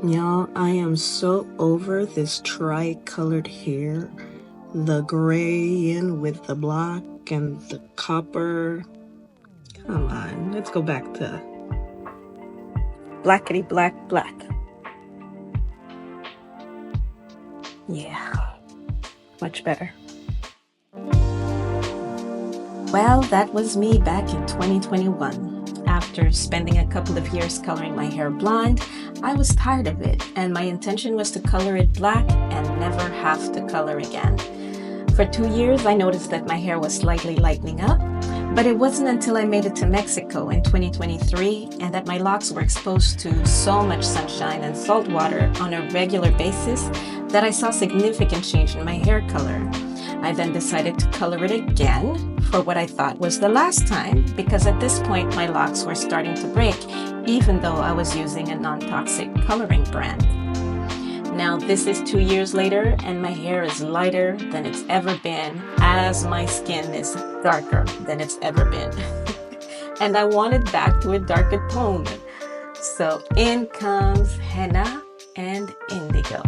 Y'all, I am so over this tri-colored hair. The gray in with the black and the copper. Come on, let's go back to blackety black black. Yeah, much better. Well, that was me back in 2021. After spending a couple of years coloring my hair blonde, I was tired of it, and my intention was to color it black and never have to color again. For 2 years, I noticed that my hair was slightly lightening up, but it wasn't until I made it to Mexico in 2023 and that my locks were exposed to so much sunshine and salt water on a regular basis that I saw significant change in my hair color. I then decided to color it again for what I thought was the last time, because at this point my locks were starting to break, even though I was using a non-toxic coloring brand. Now this is 2 years later and my hair is lighter than it's ever been, as my skin is darker than it's ever been. And I want it back to a darker tone. So in comes Henna and Indigo.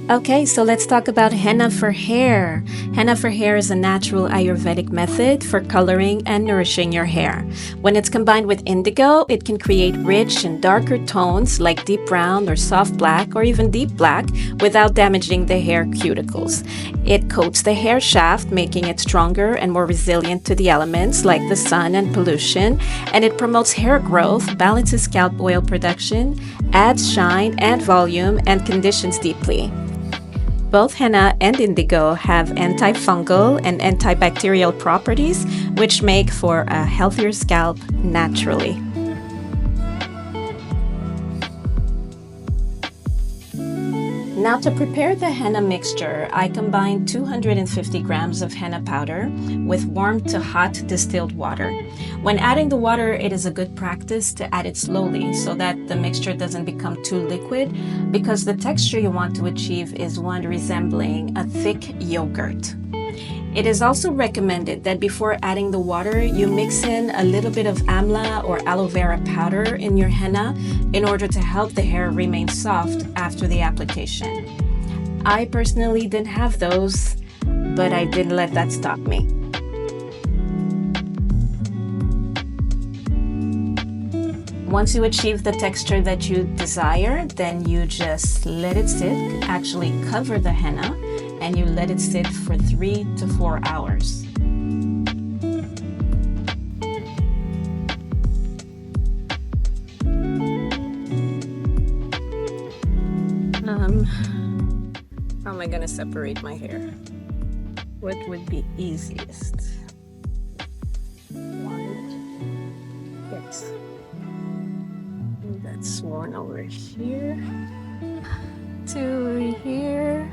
Okay, so let's talk about henna for hair. Henna for hair is a natural Ayurvedic method for coloring and nourishing your hair. When it's combined with indigo, it can create rich and darker tones like deep brown or soft black or even deep black without damaging the hair cuticles. It coats the hair shaft, making it stronger and more resilient to the elements like the sun and pollution, and it promotes hair growth, balances scalp oil production, adds shine and volume, and conditions deeply. Both henna and indigo have antifungal and antibacterial properties, which make for a healthier scalp naturally. Now to prepare the henna mixture, I combine 250 grams of henna powder with warm to hot distilled water. When adding the water, it is a good practice to add it slowly so that the mixture doesn't become too liquid, because the texture you want to achieve is one resembling a thick yogurt. It is also recommended that before adding the water, you mix in a little bit of amla or aloe vera powder in your henna in order to help the hair remain soft after the application. I personally didn't have those, but I didn't let that stop me. Once you achieve the texture that you desire, then you just let it sit, actually cover the henna, and you let it sit for 3 to 4 hours. How am I gonna separate my hair? What would be easiest? That's one over here, 2 over here,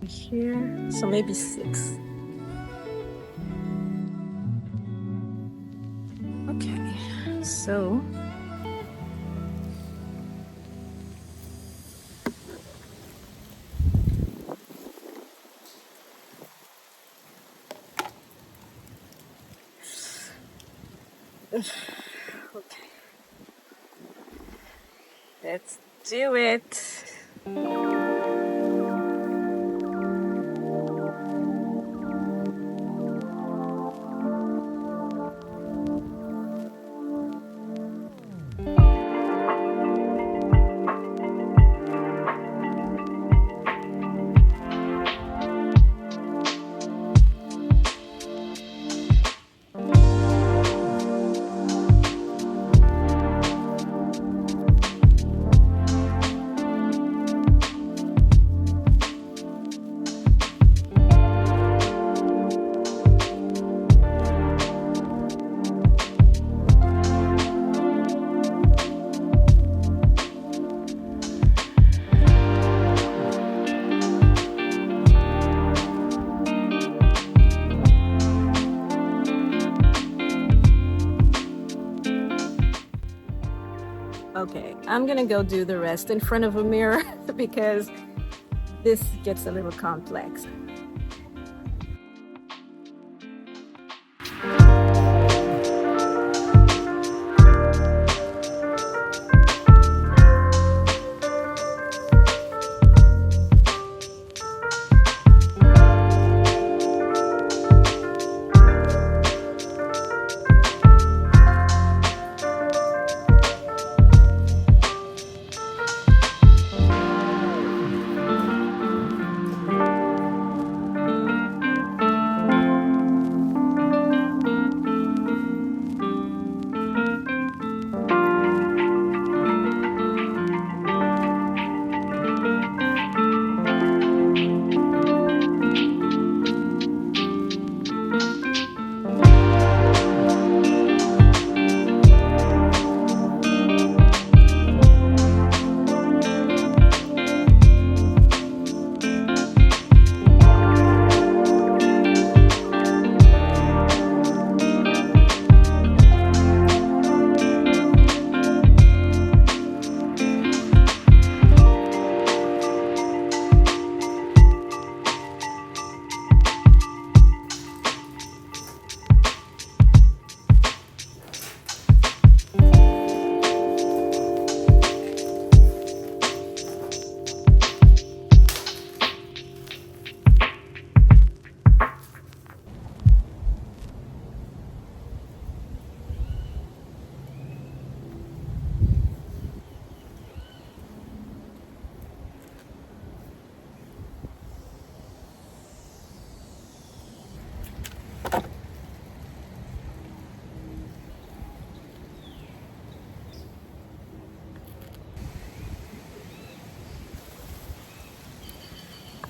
here, so maybe 6. Okay, so okay, let's do it. Okay, I'm gonna go do the rest in front of a mirror because this gets a little complex.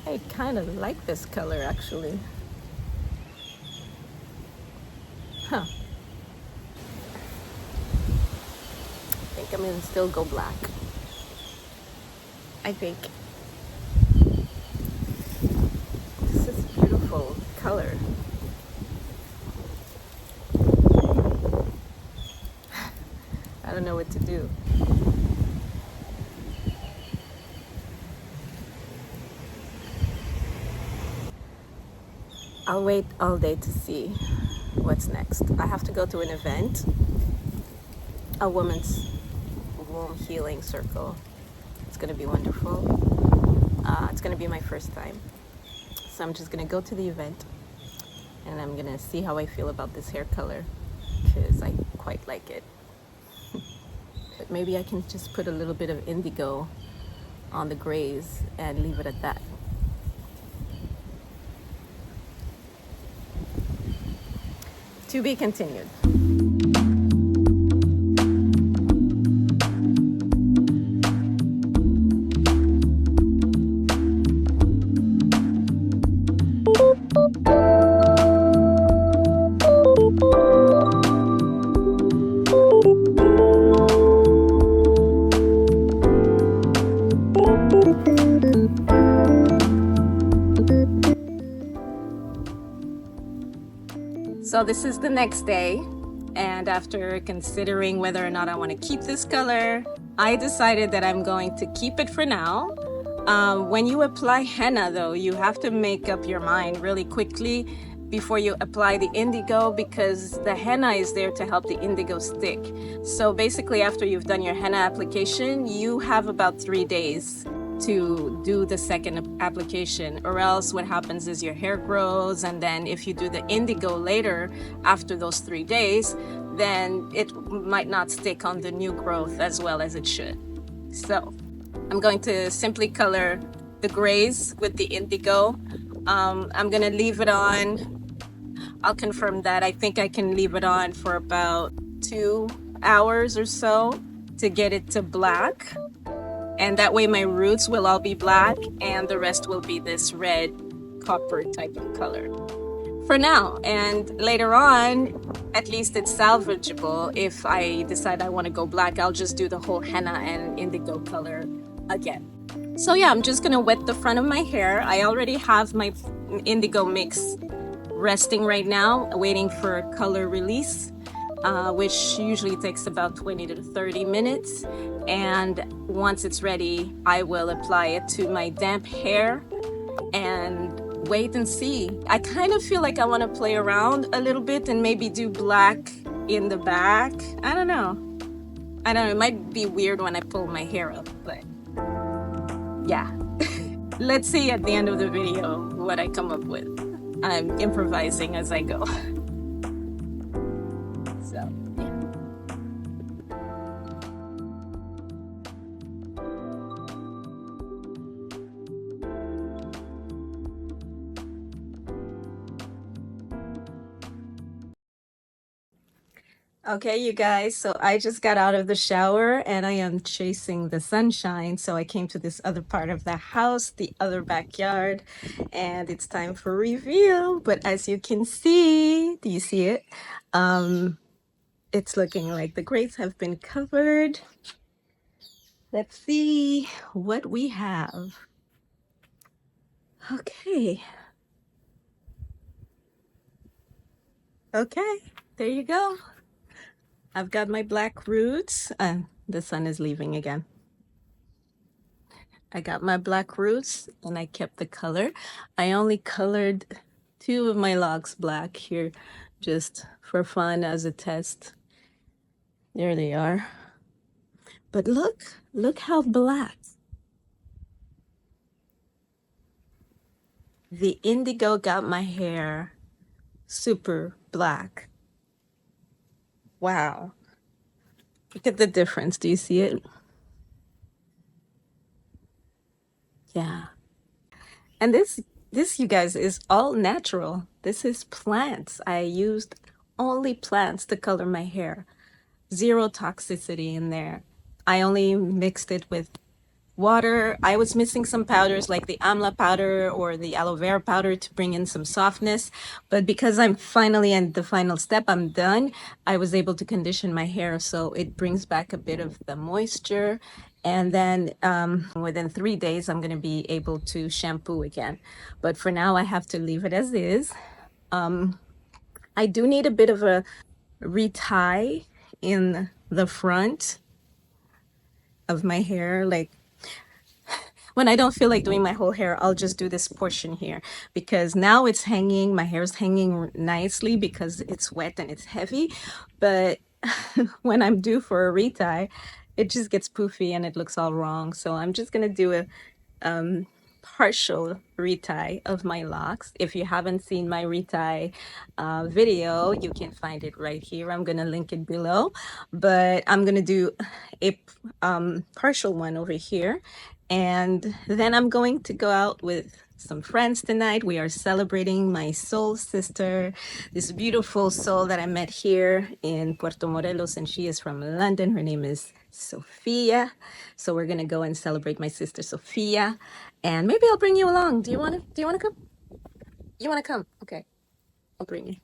I kind of like this color actually. Huh. I think I'm gonna still go black. I think. This is a beautiful color. I don't know what to do. I'll wait all day to see what's next. I have to go to an event, a woman's womb healing circle. It's gonna be wonderful. It's gonna be my first time. So I'm just gonna go to the event and I'm gonna see how I feel about this hair color because I quite like it. But maybe I can just put a little bit of indigo on the grays and leave it at that. To be continued. So this is the next day, and after considering whether or not I want to keep this color, I decided that I'm going to keep it for now. When you apply henna though, you have to make up your mind really quickly before you apply the indigo because the henna is there to help the indigo stick. So basically after you've done your henna application, you have about 3 days to do the second application, or else what happens is your hair grows, and then if you do the indigo later after those 3 days, then it might not stick on the new growth as well as it should. So I'm going to simply color the grays with the indigo. I'm gonna leave it on. I'll confirm that. I think I can leave it on for about 2 hours or so to get it to black. And that way my roots will all be black and the rest will be this red copper type of color for now. And later on, at least it's salvageable. If I decide I want to go black, I'll just do the whole henna and indigo color again. So yeah, I'm just gonna wet the front of my hair. I already have my indigo mix resting right now, waiting for color release. Which usually takes about 20 to 30 minutes. And once it's ready, I will apply it to my damp hair and wait and see. I kind of feel like I want to play around a little bit and maybe do black in the back. I don't know. It might be weird when I pull my hair up, but yeah. Let's see at the end of the video what I come up with. I'm improvising as I go. So, yeah. Okay, you guys, so I just got out of the shower and I am chasing the sunshine. So I came to this other part of the house, the other backyard, and it's time for reveal. But as you can see, do you see it? It's looking like the grates have been covered. Let's see what we have. Okay. Okay, there you go. I've got my black roots. The sun is leaving again. I got my black roots and I kept the color. I only colored 2 of my logs black here just for fun as a test. There they are. But look how black. The indigo got my hair super black. Wow. Look at the difference. Do you see it? Yeah. And this you guys is all natural. This is plants. I used only plants to color my hair. Zero toxicity in there. I only mixed it with water. I was missing some powders like the amla powder or the aloe vera powder to bring in some softness. But because I'm finally in the final step, I'm done, I was able to condition my hair so it brings back a bit of the moisture. And then within 3 days, I'm going to be able to shampoo again. But for now, I have to leave it as is. I do need a bit of a retie in the front of my hair. Like when I don't feel like doing my whole hair, I'll just do this portion here because now it's hanging, my hair is hanging nicely because it's wet and it's heavy. But when I'm due for a retie, it just gets poofy and it looks all wrong. So I'm just gonna do a partial retie of my locks. If you haven't seen my retie video, you can find it right here. I'm gonna link it below, but I'm gonna do a partial one over here. And then I'm going to go out with some friends tonight. We are celebrating my soul sister, this beautiful soul that I met here in Puerto Morelos, and she is from London. Her name is Sophia. So we're gonna go and celebrate my sister Sophia, and maybe I'll bring you along. Do you want to come? You want to come? Okay, I'll bring you.